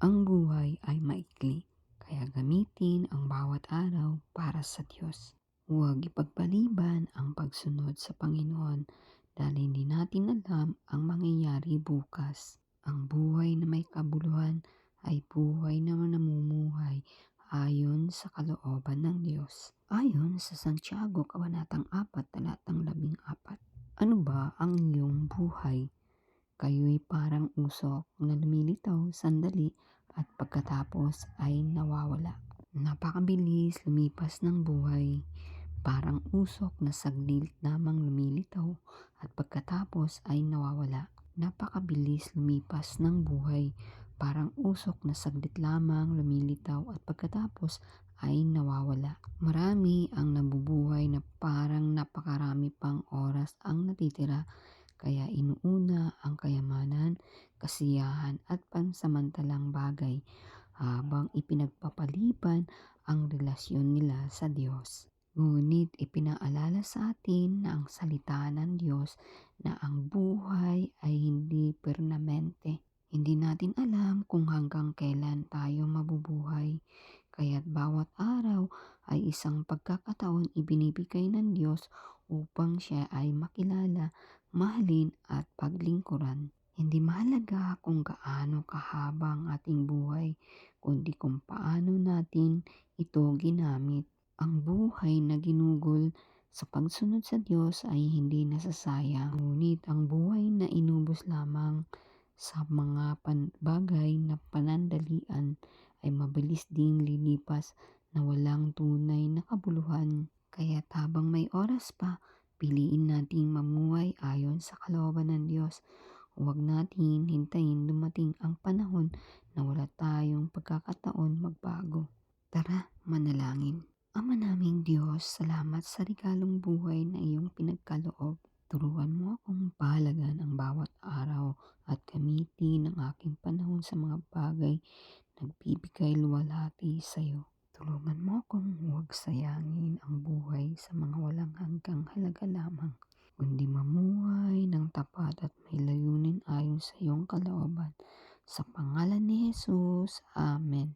Ang buhay ay maikli, kaya gamitin ang bawat araw para sa Diyos. Huwag ipagpaliban ang pagsunod sa Panginoon dahil hindi natin alam ang mangyayari bukas. Ang buhay na may kabuluhan ay buhay na namumuhay ayon sa kalooban ng Diyos. Ayon sa Santiago, Kabanatang 4, Talatang 14. Ano ba ang iyong buhay? Kayo'y parang usok na lumilitaw sandali at pagkatapos ay nawawala. Napakabilis lumipas ng buhay, parang usok na saglit lamang lumilitaw at pagkatapos ay nawawala. Napakabilis lumipas ng buhay, parang usok na saglit lamang lumilitaw at pagkatapos ay nawawala. Marami ang nabubuhay na parang napakarami pang oras ang natitira, kaya inuuna ang kayamanan, kasiyahan at pansamantalang bagay habang ipinagpapaliban ang relasyon nila sa Diyos. Ngunit ipinaalala sa atin na ang salita ng Diyos na ang buhay ay hindi permanente. Hindi natin alam kung hanggang kailan tayo mabubuhay, kaya't bawat araw ay isang pagkakataon ibinibigay ng Diyos upang siya ay makilala, mahalin at paglingkuran. Hindi mahalaga kung gaano kahaba ang ating buhay, kundi kung paano natin ito ginamit. Ang buhay na ginugol sa pagsunod sa Diyos ay hindi nasasayang, ngunit ang buhay na inubos lamang sa mga bagay na panandalian ay mabilis ding lilipas na walang tunay na kabuluhan. Kaya habang may oras pa, piliin nating mamuhay ayon sa kalooban ng Diyos. Huwag natin hintayin dumating ang panahon na wala tayong pagkakataon magbago. Tara, manalangin. Ama naming Diyos, salamat sa regalong buhay na iyong pinagkaloob. Turuan mo akong pahalagan ang bawat araw at gamitin ang aking panahon sa mga bagay na nagbibigay luwalhati sa iyo. Tulungan mo akong huwag sayangin ang buhay sa mga walang hanggang halaga lamang, kundi mamuhay ng tapat at may layunin ayon sa iyong kalooban. Sa pangalan ni Jesus, Amen.